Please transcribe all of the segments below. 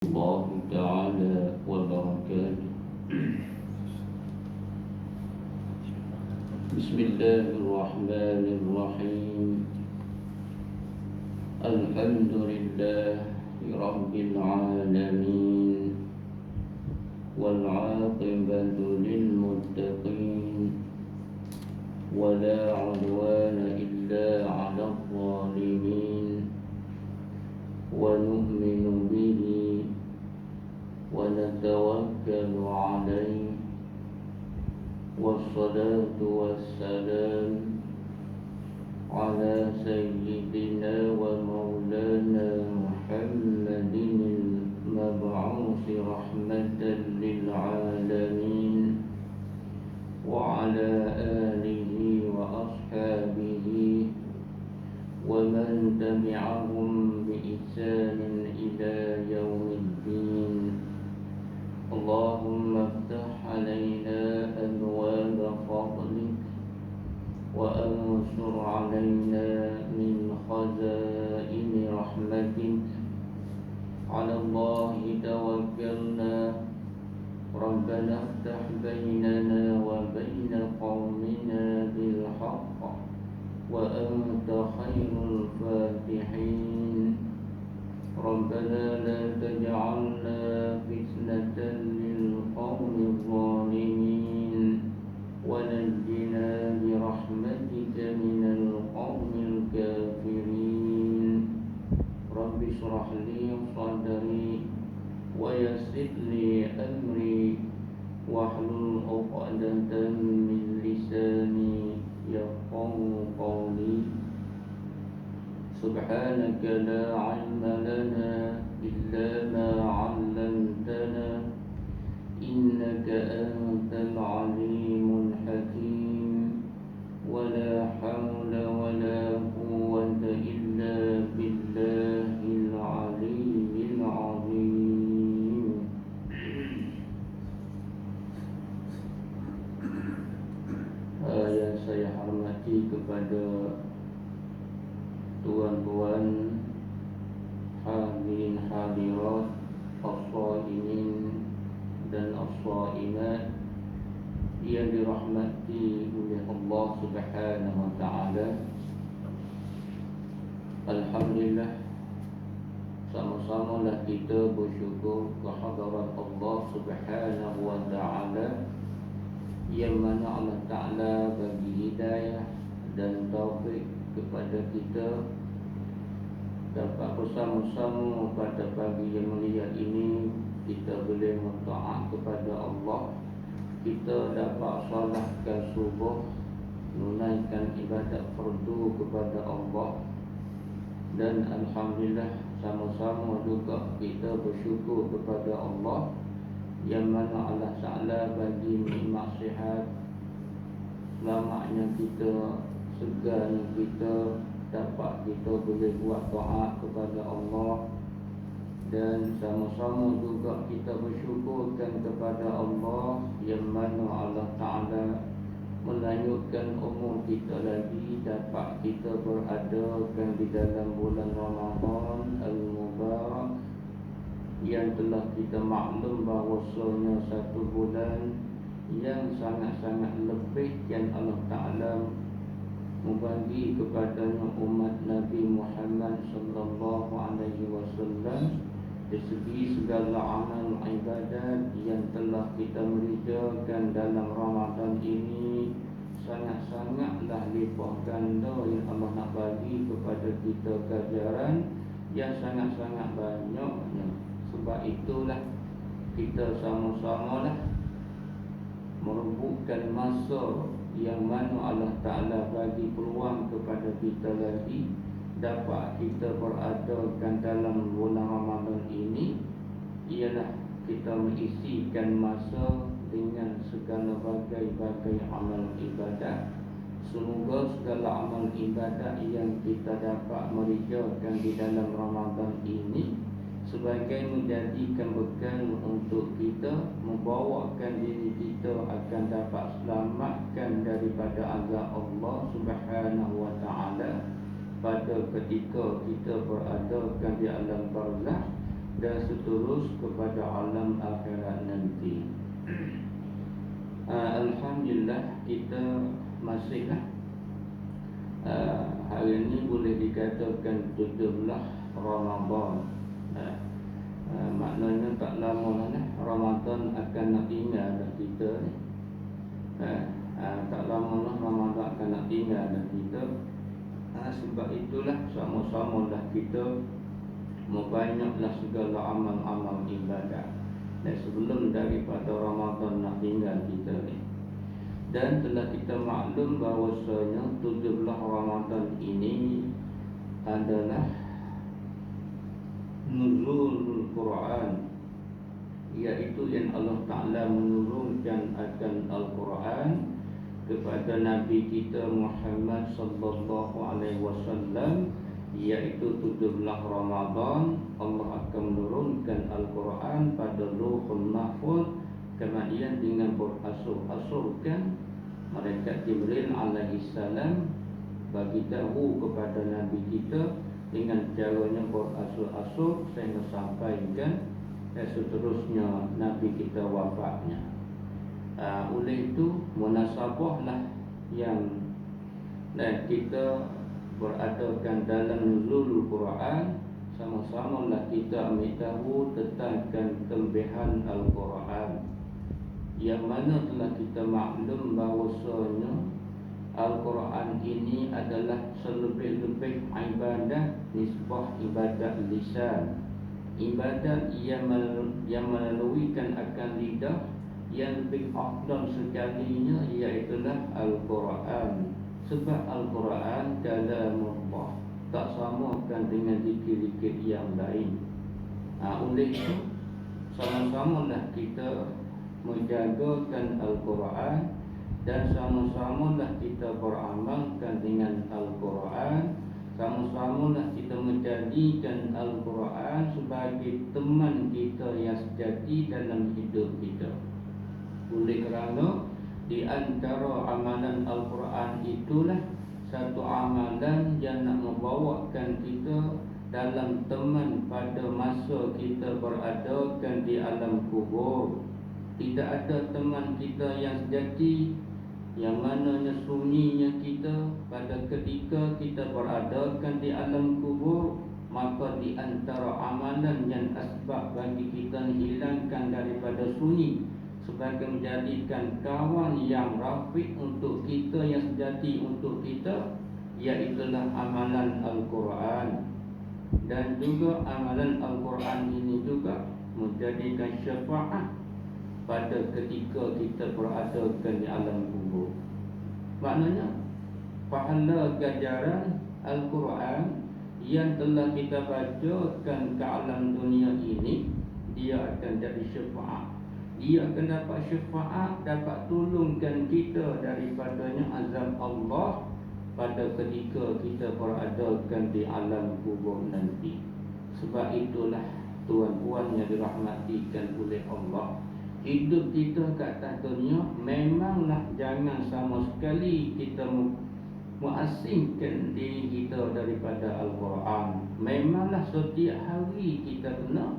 الله تعالى وبركاته. بسم الله الرحمن الرحيم. الحمد لله رب العالمين، والعاقبة للمتقين، ولا عدوان إلا على الظالمين. ونؤمن به ونتوكل عليه، والصلاة والسلام على سيدنا ومولانا محمد المبعوث رحمة للعالمين، وعلى آله وأصحابه ومن تبعهم بإحسان إلى يوم الدين. اللهم افتح علينا أبواب فضلك، وأنشر علينا من خزائن رحمتك. على الله توكلنا، ربنا افتح بيننا وبين قومنا بالحق، وأنت خير الفاتحين. ربنا لا تجعلنا فتنة للقوم الظالمين، ونجنا برحمتك من القوم الكافرين. رب اشرح لي صدري ويسر لي أمري، واحلل عقدة من لساني يفقهوا قولي. سبحانك لا علم لنا إلا ما علمتنا، إنك أنت العليم الحكيم. ولا حول ولا قوة إلا بالله العلي العظيم. Yang saya hormati kepada tuan-tuan, hadirin hadirat, as-shaimin dan as-shaimat yang dirahmati oleh Allah Subhanahu wa taala. Alhamdulillah, sama-samalah kita bersyukur kehadirat Allah Subhanahu wa taala, yang mana Allah Ta'ala bagi hidayah dan taufik kepada kita dapat bersama-sama pada pagi yang mulia ini. Kita boleh bertaat kepada Allah, kita dapat solatkan subuh, menunaikan ibadat fardu kepada Allah. Dan Alhamdulillah, sama-sama juga kita bersyukur kepada Allah, yang mana Allah Ta'ala bagi nikmat sihat, selamatnya kita, segarnya kita, dapat kita boleh buat doa kepada Allah. Dan sama-sama juga kita bersyukurkan kepada Allah, yang mana Allah Ta'ala melanjutkan umur kita lagi, dapat kita berada di dalam bulan Ramadan Al-Mubarak, yang telah kita maklum bahawasanya satu bulan yang sangat-sangat lebih yang Allah Ta'ala membagi kepada umat Nabi Muhammad sallallahu alaihi wasallam dari segi segala amal ibadat yang telah kita mengerjakan dalam Ramadan ini. Sangat-sangatlah lipat ganda yang Allah nak bagi kepada kita ganjaran yang sangat-sangat banyaknya. Sebab itulah kita sama-samalah merebutkan masa yang mana Allah Ta'ala bagi peluang kepada kita lagi, dapat kita berada dalam bulan Ramadan ini. Ialah kita mengisikan masa dengan segala bagai-bagai amal ibadat. Semoga segala amal ibadat yang kita dapat mengerjakan di dalam Ramadan ini sebagai menjadikan bekal untuk kita membawakan diri kita akan dapat selamatkan daripada azab Allah Subhanahu wa taala pada ketika kita berada di alam barzakh, dan seterus kepada alam akhirat nanti. Alhamdulillah kita masih hari ini boleh dikatakan 17 Ramadan. Maknanya tak lama Ramadan akan nak tinggal dah kita ni. Tak lama Ramadan akan nak tinggal dah kita. Sebab itulah sama-sama dah kita membanyaklah segala amal-amal ibadat. Dan sebelum daripada Ramadan nak tinggal kita ni. Dan telah kita maklum bahawasanya 17 Ramadan ini adalah nuzulul Quran, iaitu yang Allah Ta'ala menurunkan akan Al-Quran kepada Nabi kita Muhammad sallallahu alaihi wasallam, iaitu 17 Ramadan Allah akan menurunkan Al-Quran pada Lauhul Mahfuz, kemudian dengan berasul-asulkan malaikat Jibril alaihi salam bagi tahu kepada Nabi kita dengan caranya berasul-asul sehingga sampaikan dan seterusnya Nabi kita wafatnya. Oleh itu munasabahlah yang dan kita beradakan dalam nuzulul Quran, sama-samalah kita ambil tahu tentang kelebihan Al-Quran, yang mana telah kita maklum bahawasanya Al-Quran ini adalah selebih-lebih ibadat, nisbah ibadat lisan, ibadat yang melaluikan akan lidah, yang lebih afdal sekalinya iaitulah Al-Quran. Sebab Al-Quran kalamullah, tak samakan dengan zikir-zikir yang lain. Oleh itu sama-samalah kita menjagakan Al-Quran dan sama-samalah kita beramalkan dengan Al-Quran. Sama-samalah kita menjadikan Al-Quran sebagai teman kita yang sejati dalam hidup kita. Oleh kerana di antara amalan Al-Quran itulah satu amalan yang nak membawakan kita dalam teman pada masa kita beradakan di alam kubur. Tidak ada teman kita yang sejati, yang mananya sunyinya kita pada ketika kita beradakan di alam kubur. Maka di antara amalan yang asbab bagi kita hilangkan daripada sunyi sebagai menjadikan kawan yang rafiq untuk kita, yang sejati untuk kita, iaitulah amalan Al-Quran. Dan juga amalan Al-Quran ini juga menjadikan syafaat pada ketika kita beradakan di alam kubur. Maknanya pahala ganjaran Al-Quran yang telah kita bacakan ke alam dunia ini, dia akan jadi syafaat. Dia akan dapat syafaat, dapat tolongkan kita daripadanya azab Allah pada ketika kita beradakan di alam kubur nanti. Sebab itulah tuan-puan yang dirahmatikan oleh Allah, hidup kita kat atas dunia memanglah jangan sama sekali kita mengasingkan diri kita daripada Al-Quran. Memanglah setiap hari kita kena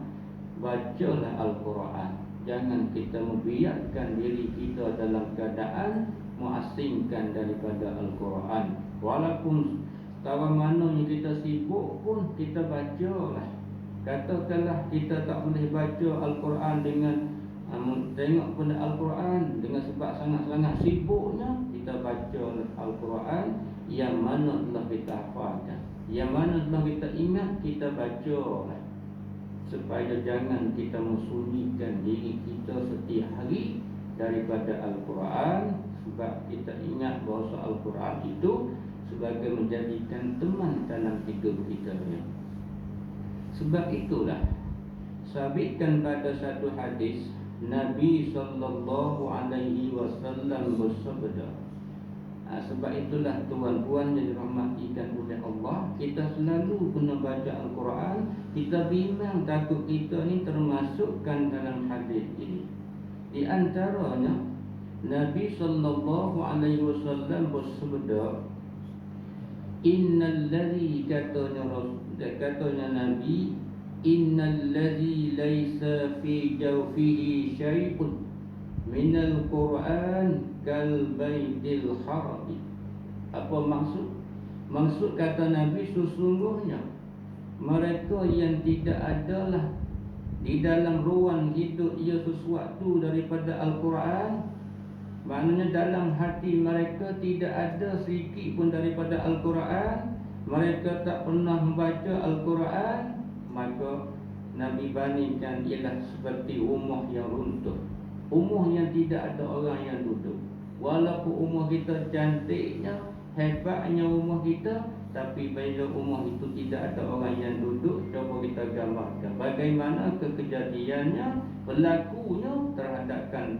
bacalah Al-Quran. Jangan kita membiarkan diri kita dalam keadaan mengasingkan daripada Al-Quran. Walaupun kawan mana yang kita sibuk pun kita bacalah. Katakanlah kita tak boleh baca Al-Quran dengan tengok benda Al-Quran dengan sebab sangat-sangat sibuknya, kita baca Al-Quran yang mana telah kita hafalkan, yang mana telah kita ingat, kita bacalah, supaya jangan kita mensunyikan diri kita setiap hari daripada Al-Quran. Sebab kita ingat bahawa Al-Quran itu sebagai menjadikan teman dalam hidup kita. Sebab itulah sabitkan pada satu hadis Nabi sallallahu alaihi wasallam bersabda. Sebab itulah tuan-puan yang dirahmatikan oleh Allah, kita selalu kena baca Al-Quran. Kita bimbang takut kita ni termasukkan dalam hadis ini. Di antaranya Nabi sallallahu alaihi wasallam bersabda, innal ladzi katanya Nabi, innal ladzi laisa fi jawfihi syai'un minal Qur'an kal baitil haram. Apa maksud? Maksud kata Nabi, sesungguhnya mereka yang tidak adalah di dalam ruang hidup ia sesuatu daripada Al-Quran, maknanya dalam hati mereka tidak ada sedikit pun daripada Al-Quran, mereka tak pernah membaca Al-Quran, maka Nabi bandingkan ialah seperti rumah yang runtuh, rumah yang tidak ada orang yang duduk. Walaupun rumah kita cantiknya, hebatnya rumah kita, tapi bila rumah itu tidak ada orang yang duduk, coba kita gambarkan bagaimana kejadiannya, berlakunya terhadapkan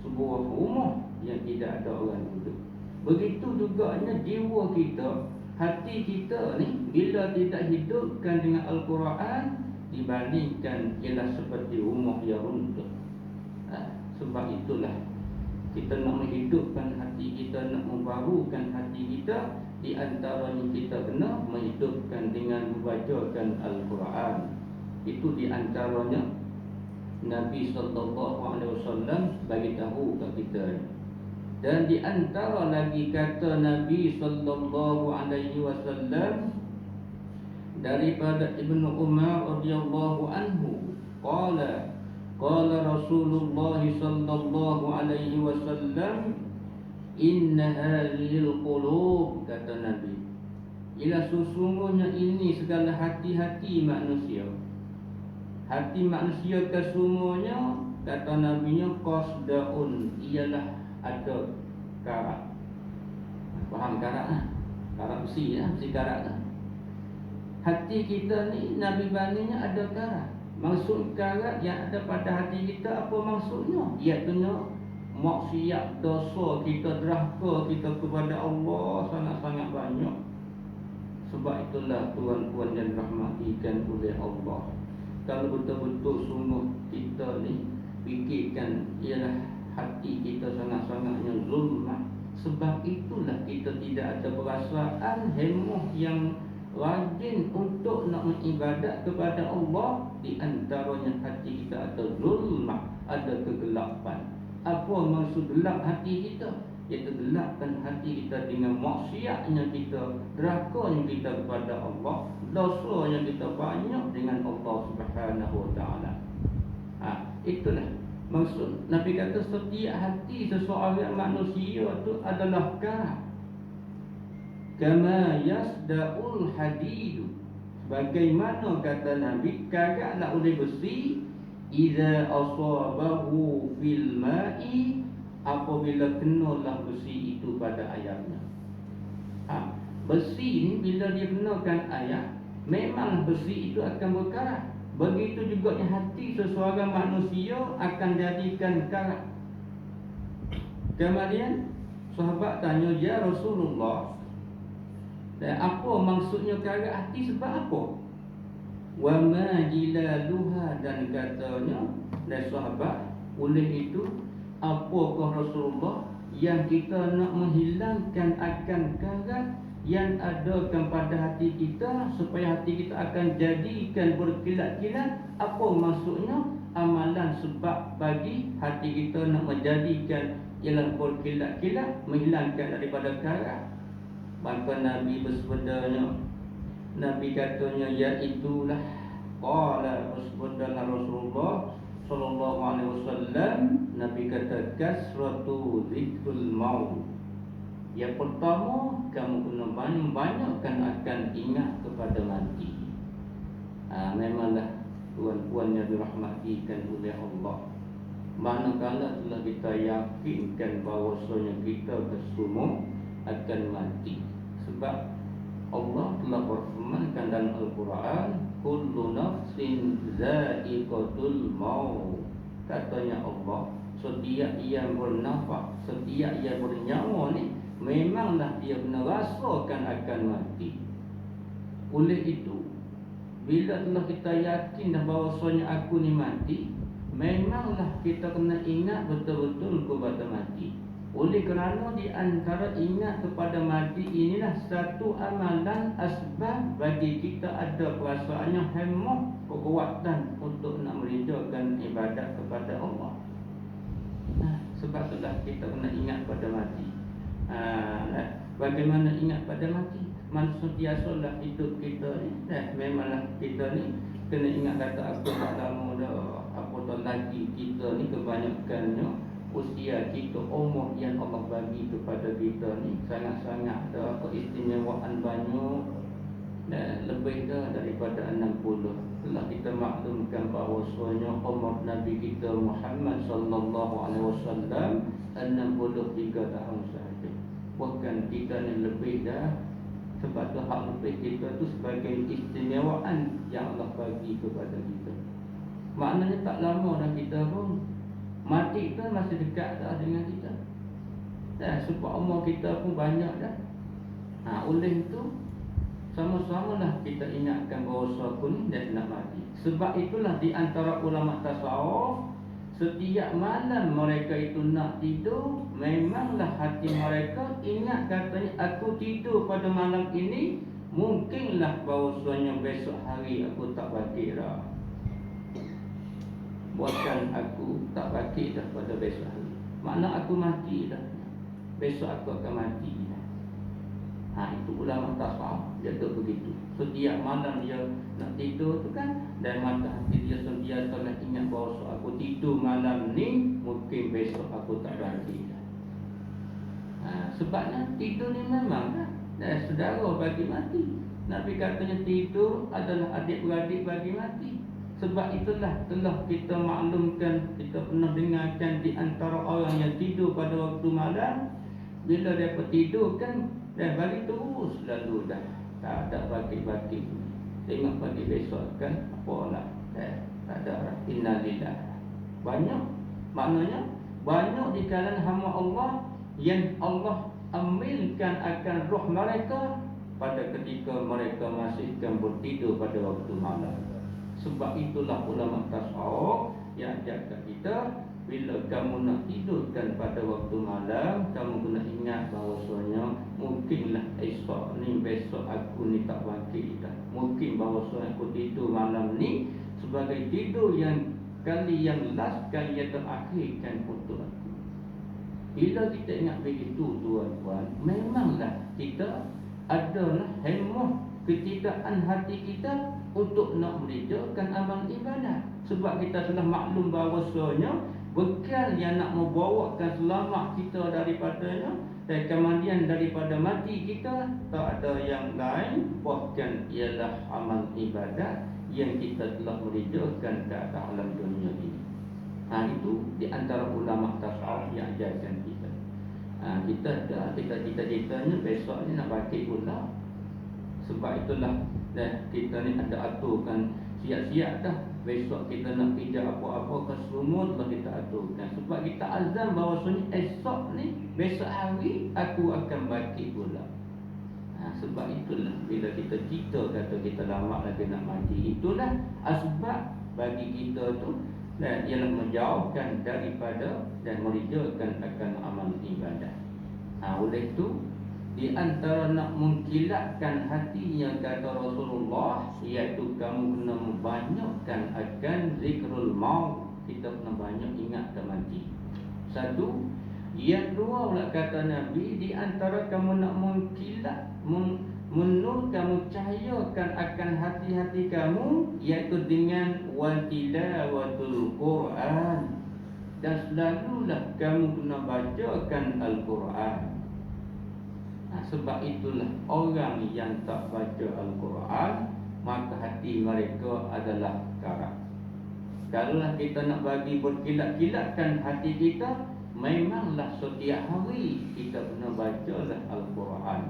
sebuah rumah yang tidak ada orang duduk. Begitu juga jiwa kita, hati kita ni, bila tidak hidupkan dengan Al-Quran, dibandingkan ialah seperti rumah yang runtuh. Sebab itulah kita nak menghidupkan hati kita, nak membarukan hati kita, di antaranya kita kena menghidupkan dengan membacakan Al-Quran. Itu di antaranya Nabi SAW bagi tahu kat kita. Dan di antara lagi kata Nabi SAW daripada Ibnu Umar radhiyallahu anhu, qala Rasulullah sallallahu alaihi wasallam, inna hadhil qulub, kata Nabi, ialah sesungguhnya ini segala hati-hati manusia. Hati manusia kesemuanya, kata Nabi-nya, qasdaun, ialah ada karat. Faham karat lah? Karat besi lah, besi karat lah. Hati kita ni Nabi bandingnya ada karat. Maksud karat yang ada pada hati kita, apa maksudnya? Iaitu maksiat, dosa kita, derhaka kita kepada Allah sangat-sangat banyak. Sebab itulah tuan-tuan yang dirahmatikan oleh Allah, kalau betul-betul sungguh kita ni fikirkan ialah hati kita sangat-sangatnya zulmah. Sebab itulah kita tidak ada perasaan hemah yang rajin untuk nak mengibadat kepada Allah. Di antaranya hati kita ada zulmah, ada kegelapan. Apa maksud gelap hati kita? Iaitu gelapkan hati kita dengan maksiatnya kita, derakanya kita kepada Allah, dosanya kita banyak dengan Allah Subhanahu Wa Taala. Itulah maksud Nabi kata setiap hati seseorang manusia itu adalah karat. Kama yasda'ul hadidu, bagaimana kata Nabi karatlah oleh besi, idza asabahu fil ma'i, apabila kenalah besi itu pada airnya. Besi ni bila dia kenakan air, memang besi itu akan berkarat. Begitu juga hati seseorang manusia akan jadikan karat. Kemudian sahabat tanya, ya Rasulullah, dan apa maksudnya karat hati, sebab apa? Wa ma jilaluha, dan katanya dan sahabat, oleh itu apakah Rasulullah yang kita nak menghilangkan akan karat yang ada pada hati kita, supaya hati kita akan jadikan berkilat-kilat? Apa maksudnya amalan sebab bagi hati kita nak menjadikan ialah berkilat-kilat, menghilangkan daripada karat? Maka Nabi bersabdanya, Nabi katanya, iaitulah qala, bersabdalah Rasulullah sallallahu alaihi wasallam, Nabi kata, kasratu zikrul maut. Yang pertama, kamu kena banyak-banyakkan akan ingat kepada mati. Memanglah tuan-tuan yang dirahmatikan oleh Allah, manakala telah kita yakinkan bahawasanya kita kesemua akan mati. Sebab Allah telah berfirmankan dalam Al-Quran, kullu nafsin za'iqatul maut. Katanya Allah, setiap yang bernafas, setiap yang bernyawa ni, memanglah dia kena rasakan akan mati. Oleh itu, bila telah kita yakin dah bahawasanya aku ni mati, memanglah kita kena ingat betul-betul kepada mati. Oleh kerana di antara ingat kepada mati inilah satu amalan asbab bagi kita ada perasaan yang hemah, kekuatan untuk nak mengerjakan ibadat kepada Allah. Sebab itulah kita kena ingat pada mati. Bagaimana ingat pada mati? Sentiasalah hidup kita ni. Memanglah kita ni kena ingat kata aku tak lama dah, apa tak lagi kita ni kebanyakannya usia kita, umur yang Allah bagi kepada kita ni sangat-sangat dah keistimewaan banyak, dan lebih dah daripada 60. Telah kita maklumkan bahawasanya umur Nabi kita Muhammad sallallahu alaihi wasallam 63 tahun sahaja. Bukan kita ni lebih dah. Sebab tu hak lebih kita tu sebagai istimewaan yang Allah bagi kepada kita. Maknanya tak lama dah kita pun mati kita masih dekat dah dengan kita. Sebab umur kita pun banyak dah. Oleh itu sama-samalah kita ingatkan bahawa aku ni dah nak mati. Sebab itulah di antara ulama tasawuf, setiap malam mereka itu nak tidur, memanglah hati mereka ingat katanya aku tidur pada malam ini, mungkinlah bahawasanya besok hari aku tak bangkit dah. Buatkan aku tak bangkit dah pada besok hari. Makna aku mati dah. Besok aku akan mati dah. Itu ulama tasawuf dia tu begitu. Setiap malam dia nak tidur tu kan, dan mata hati dia sentiasa nak ingat bahawa aku tidur malam ni, mungkin besok aku tak bangkit dah. Sebabnya tidur ni memang saudara bagi mati. Nabi katanya tidur adalah adik-beradik bagi mati. Sebab itulah telah kita maklumkan, kita pernah dengarkan di antara orang yang tidur pada waktu malam, bila dia tidur kan, dah bagi terus lalu dah tak ada bagi-bagi. Tengok pagi besok kan, apalah, tak ada. Innalillah. Banyak, maknanya banyak di kalangan hamba Allah yang Allah ambilkan akan roh mereka pada ketika mereka masih akan bertidur pada waktu malam. Sebab itulah ulama tasawuf yang ajarkan kita, bila kamu nak tidurkan pada waktu malam, kamu kena ingat bahawasanya mungkinlah esok ni, besok aku ni tak bangkit dah. Mungkin bahawasanya aku tidur malam ni sebagai tidur yang kali yang last, kali yang terakhirkan untuk aku. Bila kita ingat begitu tuan-tuan, memanglah kita adalah hemah ketidakan hati kita untuk nak mengerjakan amal ibadat. Sebab kita telah maklum bahawasanya bekal yang nak membawakan selamat kita daripadanya dan kemudian daripada mati kita tak ada yang lain, bahkan ialah amal ibadat yang kita telah mengerjakan ke alam dunia ini. Itu di antara ulama tasawuf yang ajarkan kita. Kita dah cita-citanya besok ni nak bangkit pula. Sebab itulah kita ni ada aturkan siap-siap dah. Besok kita nak kerja apa-apa ke semua telah kita aturkan. Sebab kita azam bahawasanya esok ni, besok hari aku akan bangkit pula. Sebab itulah bila kita kata kita lama lagi nak mati, itulah asbab bagi kita tu ialah menjauhkan daripada dan mengerjakan akan amal ibadat. Oleh itu di antara nak mengkilatkan hatinya, kata Rasulullah, iaitu kamu kena membanyakkan akan zikrul maut. Kita kena banyak ingat ke mati. Satu. Yang dua pula kata Nabi, di antara kamu nak mengkilat, menurunkan, mencahayakan akan hati-hati kamu, iaitu dengan watilawatul Quran. Dan selalulah kamu kena bacakan Al-Quran. Sebab itulah orang yang tak baca Al-Quran, maka hati mereka adalah karat. Kalaulah kita nak bagi berkilat-kilatkan hati kita, memanglah setiap hari kita kena bacalah Al-Quran,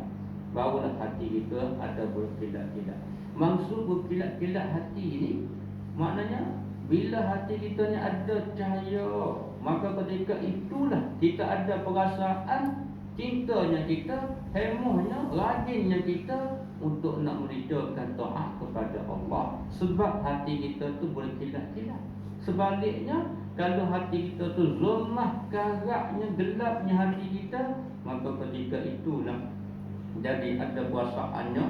barulah hati kita ada berkilat-kilat. Maksud berkilat-kilat hati ini, maknanya bila hati kita ni ada cahaya, maka ketika itulah kita ada perasaan cintanya kita, hemahnya, rajinnya kita untuk nak mengerjakan taat kepada Allah. Sebab hati kita tu berkilat-kilat. Sebaliknya, kalau hati kita tu zulmah, karaknya, gelapnya hati kita, maka ketika itulah jadi ada kuasaannya,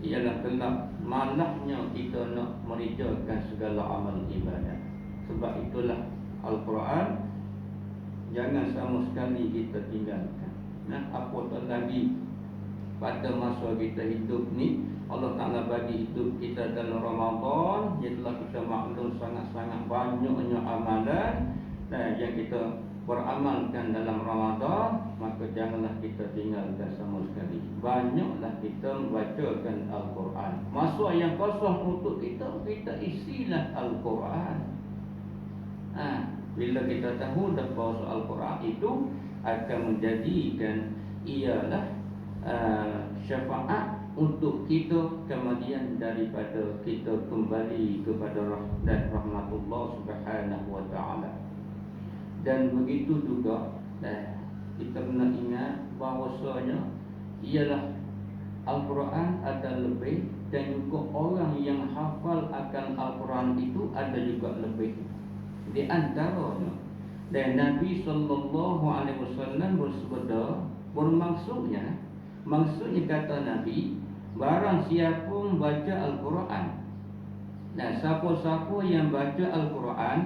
ialah gelap malahnya kita nak merjakan segala amal ibadat. Sebab itulah Al-Quran jangan sama sekali kita tinggalkan. Apatah lagi pada masa kita hidup ni, Allah Ta'ala bagi hidup kita dalam Ramadan. Itulah kita maklum sangat-sangat banyaknya amalan yang kita beramalkan dalam Ramadan. Maka janganlah kita tinggalkan sama sekali. Banyaklah kita membacakan Al-Quran. Masa yang kosong untuk kita isilah Al-Quran. Bila kita tahu bahawa Al-Quran itu akan menjadikan ialah syafaat untuk kita kemudian daripada kita kembali kepada rahmatullah subhanahu wa ta'ala. Dan begitu juga kita kena ingat bahawasanya ialah Al-Quran ada lebih, dan juga orang yang hafal akan Al-Quran itu ada juga lebih. Di antaranya, dan Nabi SAW bersabda, maksudnya kata Nabi, barang siapa membaca Al-Quran, siapa-siapa yang baca Al-Quran,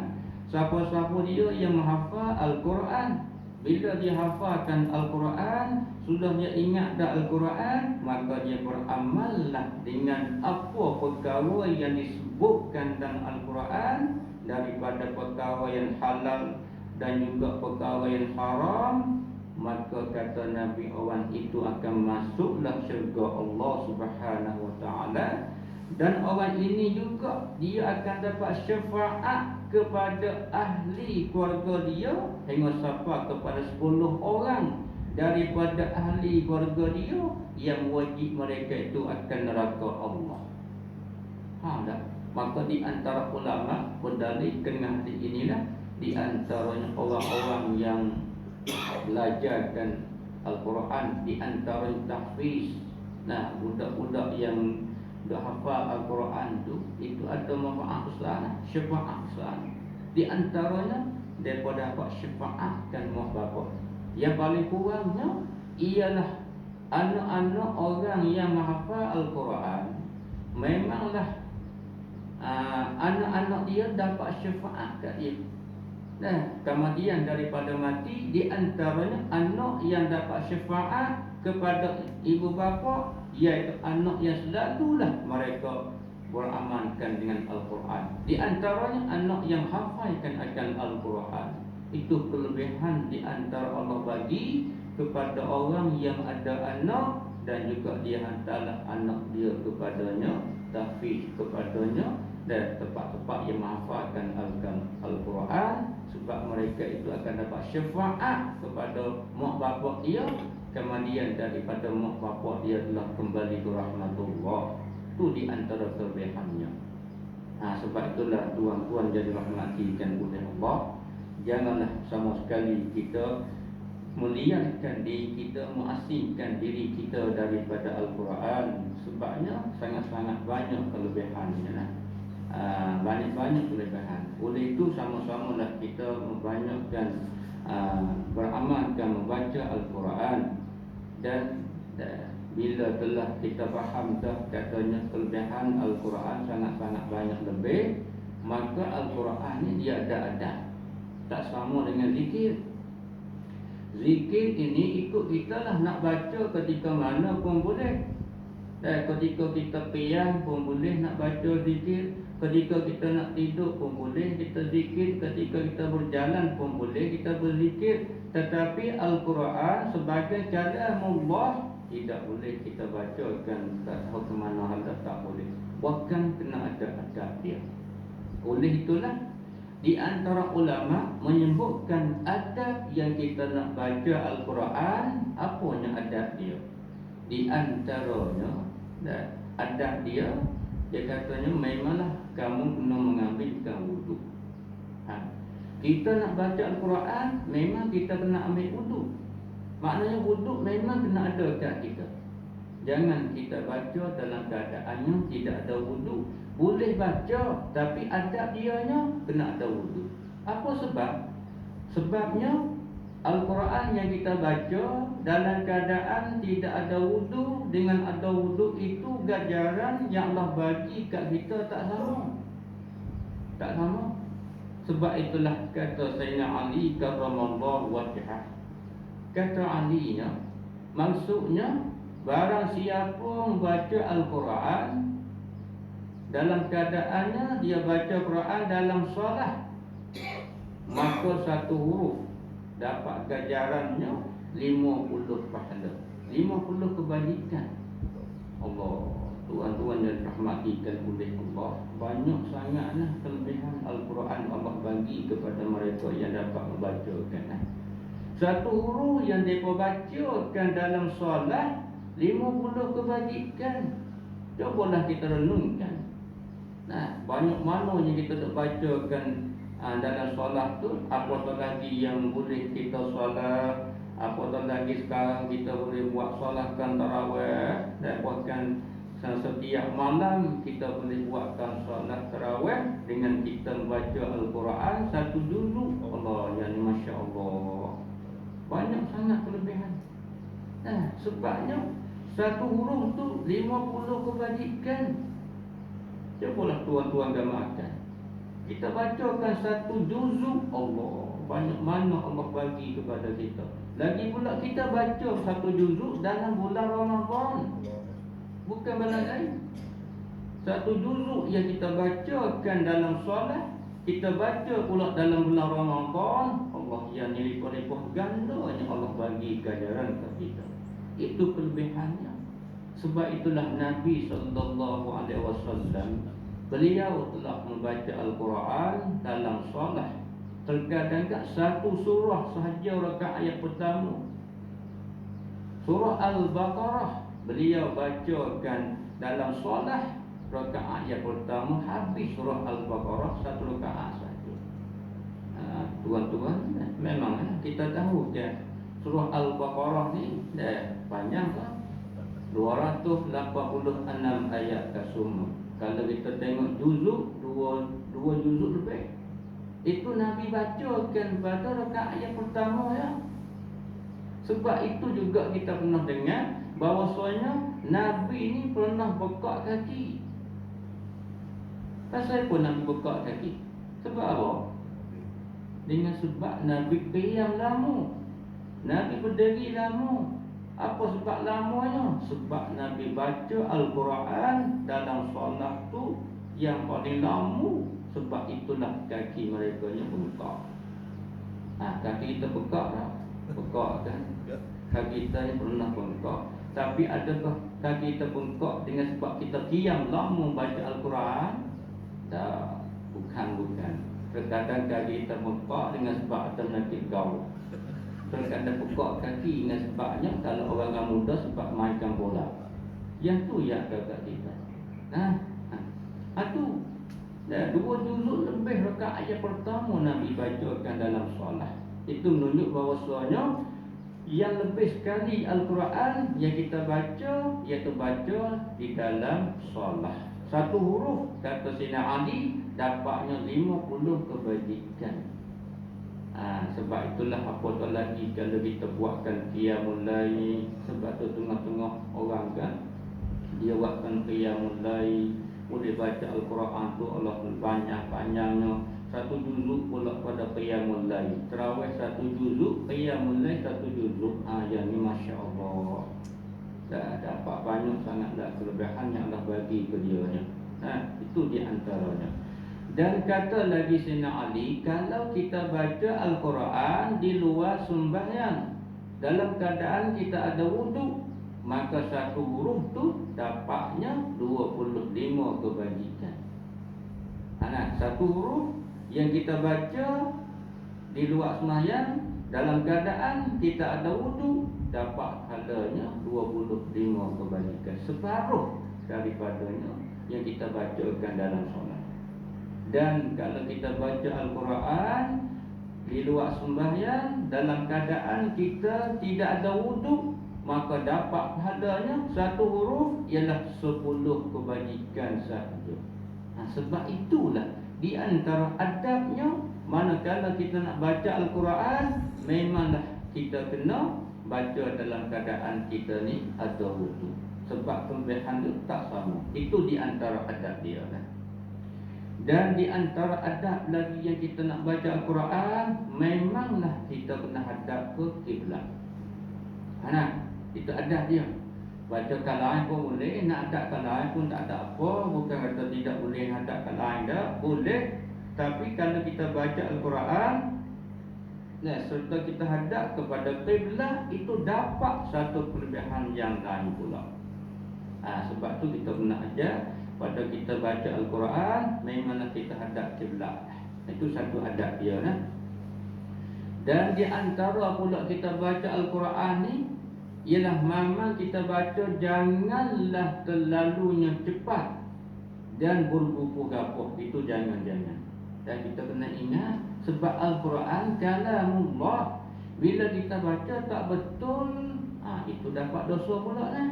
siapa-siapa dia yang menghafal Al-Quran, bila dia hafalkan Al-Quran, sudah dia ingat dah Al-Quran, maka dia beramallah dengan apa perkara yang disebutkan dalam Al-Quran, daripada perkara yang halal dan juga perkara yang haram. Maka kata Nabi, orang itu akan masuklah syurga Allah Subhanahu wa ta'ala. Dan orang ini juga dia akan dapat syafaat kepada ahli keluarga dia, hingga sampai kepada 10 orang daripada ahli keluarga dia yang wajib mereka itu akan neraka Allah. Maka di antara ulama berdalilkan hadis inilah, di antaranya orang-orang yang belajarkan Al-Quran, di antara tahfiz. Budak-budak yang dah hafal Al-Quran itu ada manfaat besar, syafaat besar. Di antaranya daripada dapat syafaatkan mak bapak. Yang paling kurangnya ialah anak-anak orang yang menghafal Al-Quran, memanglah anak-anak dia dapat syafaat kat dia. Kemudian daripada mati, di antaranya anak yang dapat syafaat kepada ibu bapa, iaitu anak yang selalulah mereka beramalkan dengan Al-Quran. Di antaranya anak yang hafalkan akan Al-Quran. Itu kelebihan di antara Allah bagi kepada orang yang ada anak, dan juga dia hantarlah anak dia kepadanya, tahfiz kepadanya, dan tempat-tempat yang menghafalkan Al-Quran. Sebab mereka itu akan dapat syafaat kepada mak bapak dia, kemudian daripada mak bapak dia telah kembali ke rahmatullah. Itu di antara kelebihannya. Sebab itulah tuan-tuan jadi rahmatikan oleh Allah, janganlah sama sekali kita melihatkan diri kita, mengasingkan diri kita daripada Al-Quran. Sebabnya sangat-sangat banyak kelebihannya. Banyak-banyak kelebihan. Oleh itu sama-samalah kita membanyakkan beramalkan membaca Al-Quran. Dan bila telah kita faham dah katanya kelebihan Al-Quran sangat-sangat banyak lebih, maka Al-Quran ni dia ada. Tak sama dengan zikir. Zikir ini ikut kita lah, nak baca ketika mana pun boleh. Dan ketika kita qiyam pun boleh nak baca zikir, ketika kita nak tidur pun boleh kita zikir, ketika kita berjalan pun boleh kita berzikir. Tetapi Al-Quran sebagai kalamullah tidak boleh kita bacakan, tak tahu ke mana hal tak boleh. Bahkan kena ada adab dia. Oleh itulah di antara ulama menyebutkan adab yang kita nak baca Al-Quran, apanya adab dia. Di antaranya adab dia katanya memanglah kamu kena mengambilkan wuduk. Kita nak baca Al-Quran, memang kita kena ambil wuduk. Maknanya wuduk memang kena ada kat kita. Jangan kita baca dalam keadaannya tidak ada wuduk. boleh baca, tapi adab dianya kena ada wudu. Apa sebab? Sebabnya Al-Quran yang kita baca dalam keadaan tidak ada wudu dengan ada wudu itu ganjaran yang Allah bagi kat kita tak sama. Tak sama. Sebab itulah kata Sayyidina Ali karramallahu wajhah. Kata Ali nya, maksudnya barang siapa membaca Al-Quran dalam keadaannya dia baca Quran dalam solat, maka satu huruf dapat ganjarannya 50 pahala, 50 kebajikan. Allah, tuan-tuan yang dirahmatikan oleh Allah, banyak sangatlah kelebihan Al-Quran Allah bagi kepada mereka yang dapat membacakan. Satu huruf yang mereka bacakan dalam solat 50 kebajikan. Cubalah kita renungkan. Nah, banyak mana yang kita nak bacakan dalam solat tu. Apatah lagi yang boleh kita solat, apatah lagi sekarang kita boleh buat solatkan tarawih, dan bahkan setiap malam kita boleh buatkan solat tarawih dengan kita membaca Al-Quran satu juzuk. Allah, yang ni Masya Allah, banyak sangat kelebihan. Nah, sebabnya satu huruf tu 50 kebajikan. Cubalah tuan-tuan gamalkan. Kita bacakan satu juzuk, Allah, banyak mana Allah bagi kepada kita. Lagi pula kita baca satu juzuk dalam bulan Ramadan, bukan bulan lain. Satu juzuk yang kita bacakan dalam solat, kita baca pula dalam bulan Ramadan, Allah, yang lipat-lipat ganda yang Allah bagi ganjaran kepada kita. Itu kelebihannya. Sebab itulah Nabi SAW, beliau telah membaca Al-Quran dalam solat. Terkadang satu surah sahaja rakaat ayat pertama. Surah Al-Baqarah beliau bacakan dalam solat, rakaat ayat pertama habis surah Al-Baqarah satu rakaat saja. Tuan-tuan, memang kita tahu je surah Al-Baqarah ni panjang kan? 286 ayat semua. Kalau kita tengok juzuk, dua juzuk lebih. Itu Nabi bacakan pada rakaat yang pertama ya. Sebab itu juga kita pernah dengar bahawasanya Nabi ni pernah bekak kaki. Pasal apa Nabi bekak kaki? Sebab apa? Dengan sebab Nabi qiyam lama, Nabi berdiri lama. Apa sebab lamanya? Sebab Nabi baca Al-Quran dalam solat tu yang paling lama. Sebab itulah kaki mereka yang bengkak. Kaki kita bengkak tak? Bengkak kan? Kaki kita yang pernah bengkak. Tapi adakah kaki kita bengkak dengan sebab kita qiyam lama baca Al-Quran? Tak, bukan. Terkadang kaki kita bengkak dengan sebab ada penyakit gaul. Terkadang bengkak kaki dengan sebabnya kalau orang muda sebab mainkan bola. Yang tu yang agak kita. Itu dua juzuk lebih rakaat ayat pertama Nabi bacakan dalam solat. Itu menunjuk bahawasanya yang lebih sekali Al-Quran yang kita baca, iaitu baca di dalam solat. Satu huruf, kata Sayyidina Ali, dapatnya 50 kebajikan. Sebab itulah apatah lagi kalau kita buatkan qiyamul lail. Sebab tu tengah-tengah orang kan, dia buatkan qiyamul lail, boleh baca Al-Quran tu Allah banyak-banyaknya. Satu juzuk pula pada qiyamul lail. Tarawih satu juzuk, qiyamul lail satu juzuk. Yang ni Masya Allah, dah dapat banyak sangatlah kelebihan yang Allah bagi ke dia. Itu di antaranya. Dan kata lagi Sayyidina Ali, kalau kita baca Al-Quran di luar sembahyang dalam keadaan kita ada wudu, maka satu huruf tu dapatnya 25 kebajikan. Satu huruf yang kita baca di luar sembahyang dalam keadaan kita ada wudu, dapat halanya 25 kebajikan, separuh daripadanya yang kita bacakan dalam solat. Dan kalau kita baca Al-Quran di luar sembahyang dalam keadaan kita tidak ada wudu, maka dapat pahalanya satu huruf ialah 10 kebajikan sahaja. Sebab itulah di antara adabnya, manakala kita nak baca Al-Quran, memanglah kita kena baca dalam keadaan kita ni ada wudu. Sebab kelebihan tu tak sama. Itu di antara adab dia lah. Dan di antara adab lagi yang kita nak baca Al-Quran, memanglah kita kena hadap ke kiblat. Itu adab dia. Baca kalaan pun boleh, nak hadap kalaan pun tak ada apa. Bukan kata tidak boleh hadap kalaan dah, boleh. Tapi kalau kita baca Al-Quran, serta kita hadap kepada kiblat, itu dapat satu kelebihan yang lain pula. Sebab tu kita kena ajar pada kita baca Al-Quran, memanglah kita hadap kiblat. Itu satu adab dia lah. Dan di antara pula kita baca Al-Quran ni, ialah memang kita baca janganlah terlalunya cepat dan berbuku-gapuh. Itu jangan-jangan. Dan kita kena ingat, sebab Al-Quran kalamullah. Bila kita baca tak betul, itu dapat dosa pula lah.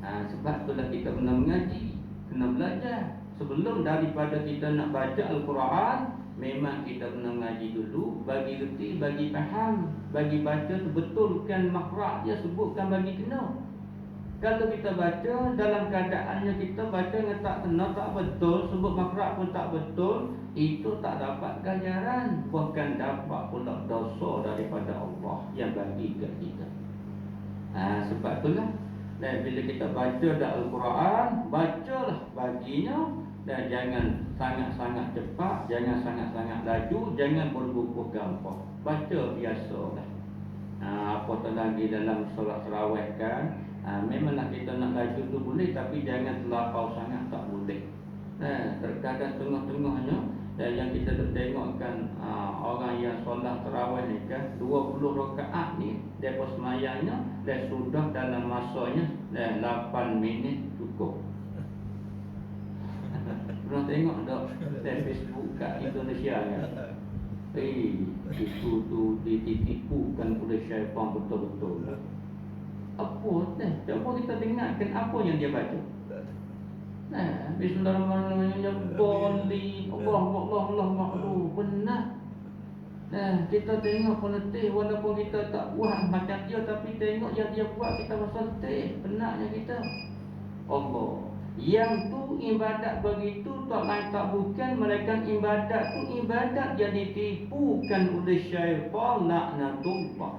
Sebab itulah kita kena mengaji, kena belajar. Sebelum daripada kita nak baca Al-Quran, memang kita kena mengaji dulu, bagi reti, bagi faham, bagi baca tu betulkan makhraj dia, sebutkan bagi kena. Kalau kita baca dalam keadaannya kita baca yang tak kena, tak betul, sebut makhraj pun tak betul, itu tak dapat ganjaran, bahkan dapat pula dosa daripada Allah yang bagi ke kita. Sebab itulah, dan bila kita baca dalam Al-Quran, bacalah baginya, dan jangan sangat-sangat cepat, jangan sangat-sangat laju, jangan berbukuh gampang. Baca biasalah. Apatah lagi dalam solat tarawih kan, memanglah kita nak laju tu boleh, tapi jangan terlampau sangat, tak boleh. Terkadang tengah-tengahnya, dan yang kita tengokkan orang yang solat tarawih ni kan, 20 rakaat ni depa semayangnya dan sudah dalam masanya 8 minit cukup. Pernah tengok tak di Facebook kat Indonesia kan? Itu tu ditipukan oleh syaitan betul-betul. Apa coba kita dengarkan apa yang dia baca. Bismillahirrahmanirrahim. Allah, benar. Kita tengok penetih, walaupun kita tak buat macam dia, tapi tengok yang dia buat, kita rasa letih. Benarnya kita Allah. Yang tu ibadat begitu, tak lain tak bukan, melainkan ibadat tu ibadat yang ditipukan oleh syaitan, laknatullah.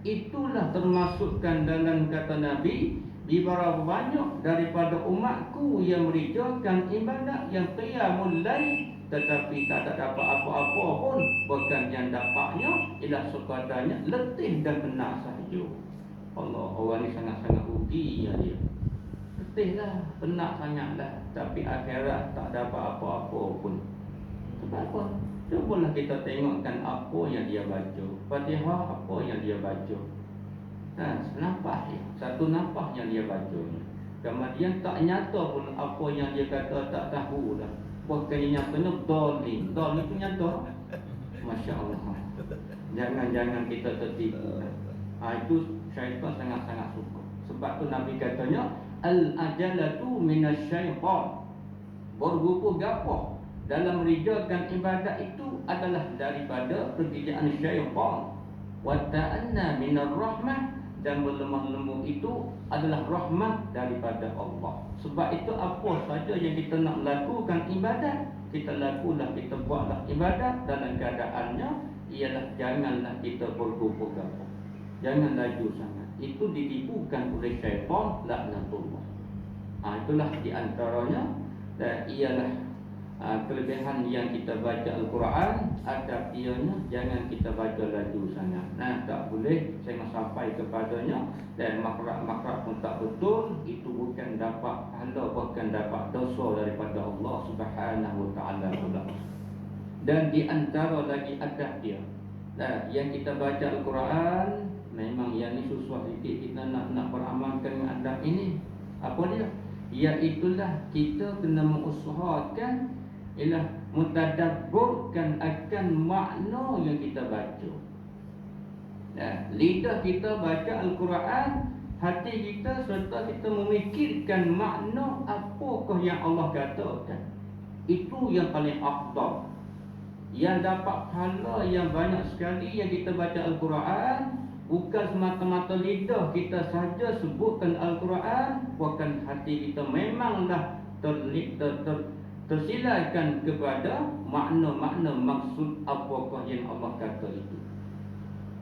Itulah termasukkan dalam kata Nabi, di berapa banyak daripada umatku yang mengerjakan ibadat yang qiyamul lail, tetapi tak dapat apa-apa pun, bahkan yang dapatnya ialah sekadarnya letih dan penat sahaja. Allah, orang ni sangat-sangat rugi ya dia. Letihlah, penat sangatlah, tapi akhirat tak dapat apa-apa pun. Sebab apa? Cubalah kita tengokkan apa yang dia baca. Fatihah apa yang dia baca. Senapah ya, satu napah yang dia baca. Kemudian tak nyata pun apa yang dia kata, tak tahu dah. Bahkan yang nyatanya dolim. Dolim itu nyata. Masya Allah. Jangan-jangan kita tertipu. Itu syaitan sangat-sangat suka. Sebab tu Nabi katanya, al-ajalatu minasyaitan. Bergupuh gapoh dalam mengerjakan ibadat itu adalah daripada pekerjaan syaitan. Wa ta'anna minar rahmah, dan berlemah lembut itu adalah rahmat daripada Allah. Sebab itu apa saja yang kita nak lakukan ibadat, kita lakulah, kita buatlah ibadat dalam keadaannya ialah janganlah kita bergupuh-gapuh, jangan laju sangat. Itu ditipukan oleh syaitan, laknatullah. Itulah di antaranya, dan ialah kelebihan yang kita baca Al-Quran. Adab ianya jangan kita baca laju sangat. Tak boleh jangan sampai kepadanya, dan makhraj pun tak betul. Itu bukan dapat pahala, bahkan dapat dosa daripada Allah Subhanahu wa taala pula. Dan di antara lagi adab dia, yang kita baca Al-Quran, memang yang ni susah sikit kita nak beramalkan dengan adab ini. Apa dia? Iaitulah kita kena mengusahakan ialah mentadabburkan akan makna yang kita baca. Lidah kita baca Al-Quran, hati kita serta kita memikirkan makna apakah yang Allah katakan. Itu yang paling afdal, yang dapat pahala yang banyak sekali. Yang kita baca Al-Quran bukan semata-mata lidah kita saja sebutkan Al-Quran, bahkan hati kita memanglah tersilakan kepada makna-makna maksud apakah yang Allah kata itu.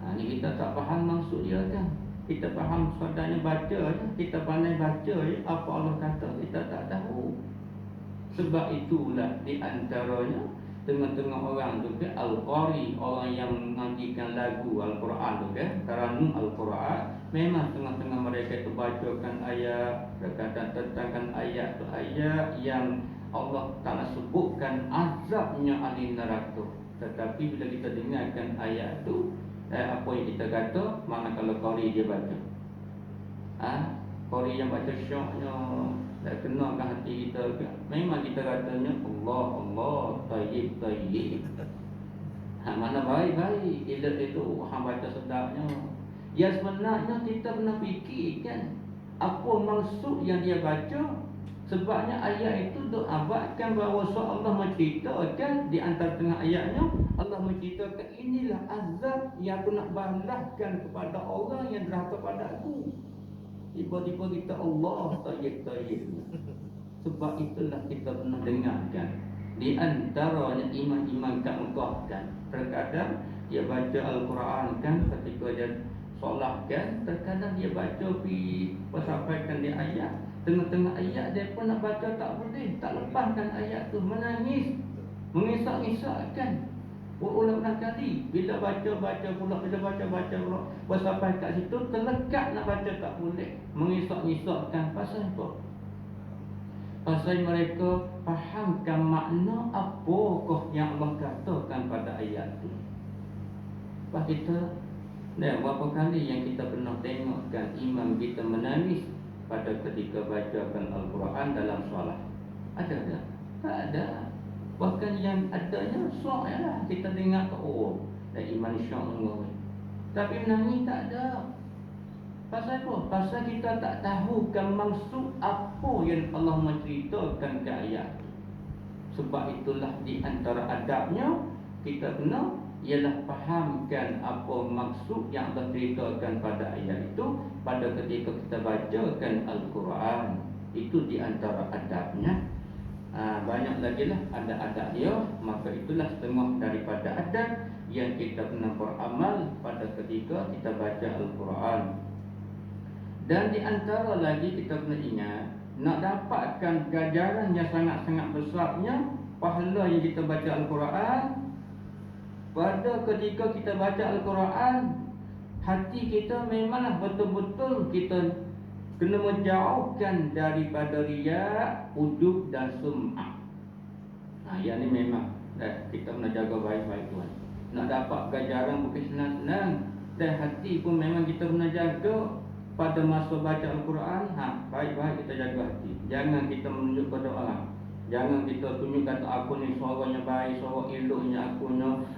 Ini kita tak faham maksud dia kan. Kita faham sekadar baca je, kita pandai baca je apa Allah kata, kita tak tahu. Sebab itulah di antaranya tengah-tengah orang tu ke Al-Qari, orang yang mengajikan lagu Al-Quran tu ke taranum Al-Quran, memang tengah-tengah mereka tu bacakan ayat, berkata tentang ayat tu ayat yang Allah Ta'ala sebutkan azabnya ahli neraka. Tetapi bila kita dengarkan ayat tu, apa yang kita kata, mana kalau qari dia baca, qari yang baca syoknya tak kenakan hati kita ke? Memang kita katanya Allah, Allah, tayyib, tayyib. Mana baik-baik. Bila itu orang baca sedapnya. Ya sebenarnya kita kena fikir kan, apa maksud yang dia baca. Sebabnya ayat itu doabatkan bahawa Allah menceritakan di antara tengah ayatnya, Allah menceritakan inilah azab yang aku nak balaskan kepada orang yang derhaka pada aku. Tiba-tiba kita Allah tayyib. Sebab itulah kita pernah dengarkan di antaranya imam-imam kat Mekah kan, terkadang dia baca Al-Quran kan, ketika dia solat kan, terkadang dia baca sampaikan di ayat, tengah-tengah ayat dia pun nak baca tak boleh, tak lepaskan ayat tu, menangis, mengisak-isakkan. Berulang-ulang kali. Bila baca pula, sampai kat situ terlekat nak baca tak boleh, mengisak-isakkan. Pasal apa? Pasal mereka fahamkan makna apakah yang Allah katakan pada ayat tu. Lepas kita, berapa kali yang kita pernah tengokkan imam kita menangis pada ketika bacakan Al-Quran dalam solat? Ada tak? Tak ada. Bahkan yang adanya syok lah, kita dengar ke dan iman syok menguat. Tapi menangis tak ada. Pasal apa? Pasal kita tak tahu kan maksud apa yang Allah menceritakan ke ayat. Sebab itulah di antara adabnya kita kena ialah fahamkan apa maksud yang Allah ceritakan pada ayat itu pada ketika kita bacakan Al-Quran. Itu di antara adabnya. Banyak lagi lah adab-adab dia. Maka itulah setengah daripada adab yang kita kena beramal pada ketika kita baca Al-Quran. Dan di antara lagi kita kena ingat, nak dapatkan ganjaran yang sangat-sangat besarnya pahala yang kita baca Al-Quran, pada ketika kita baca Al-Quran, hati kita memanglah betul-betul kita kena menjauhkan daripada riya, ujub dan sum'ah. Yang ni memang kita kena jaga baik-baik tuan. Nak dapat ganjaran bukan senang-senang. Dan hati pun memang kita kena jaga. Pada masa baca Al-Quran, baik-baik kita jaga hati. Jangan kita menunjuk pada orang. Jangan kita tunjuk kata aku ni suaranya baik, suara eloknya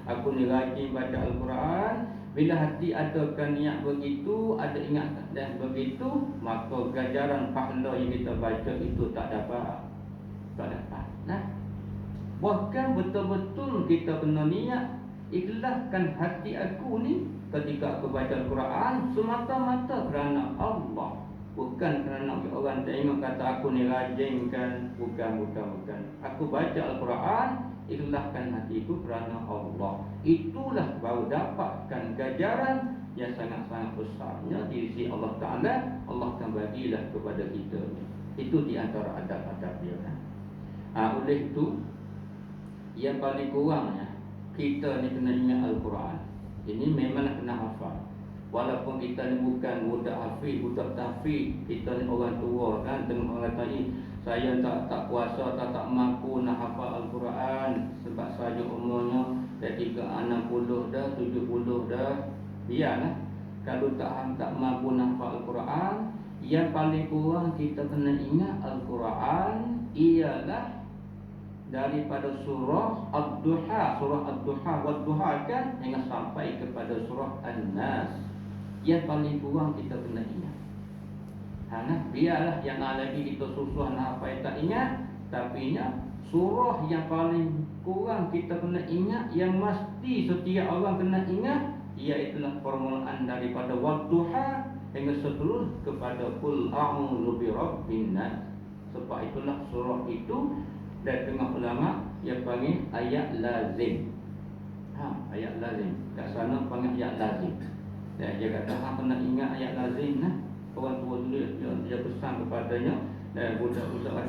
aku ni rajin baca Al-Quran. Bila hati adakan niat begitu, ada ingatan dan begitu, maka ganjaran pahala yang kita baca itu tak dapat. Bahkan betul-betul kita kena niat, ikhlaskan hati aku ni ketika aku baca Al-Quran semata-mata kerana Allah, bukan kerana orang tengok kata aku ni rajin kan. Bukan. Aku baca Al-Quran, ikhlaskan hatiku kerana Allah. Itulah baru dapatkan ganjaran yang sangat-sangat besarnya di sisi Allah Ta'ala. Allah akan bagilah kepada kita. Itu di antara adab-adab dia kan. Oleh itu, yang paling kurangnya kita ni kena ingat Al-Quran. Ini memanglah kena hafal. Walaupun kita ni bukan budak hafiz, budak tahfiz, kita ni orang tua kan, tengok orang kata saya tak kuasa, tak mampu nak hafal Al-Quran sebab saya umurnya dah 60 dah, 70 dah. Biarlah. Kalau tak mampu nak hafal Al-Quran, yang paling kurang kita kena ingat Al-Quran ialah daripada surah Ad-Duha, Wad-Duha kan, hingga sampai kepada surah An-Nas. Yang paling kurang kita kena ingat. Biarlah yang lagi kita susah nak apa tak ingat, tapi ingat surah yang paling kurang kita kena ingat, yang mesti setiap orang kena ingat, iaitulah permulaan daripada wadduha hingga seterus kepada qul a'udzu birabbin nas. Sebab itulah surah itu dari tengah ulama yang panggil ayat lazim. Ayat lazim. Kat sana panggil ayat lazim. Dan dia kata hang kena ingat ayat lazim nah. Orang tua dulu dia pesan kepadanya, dan budak-budak kata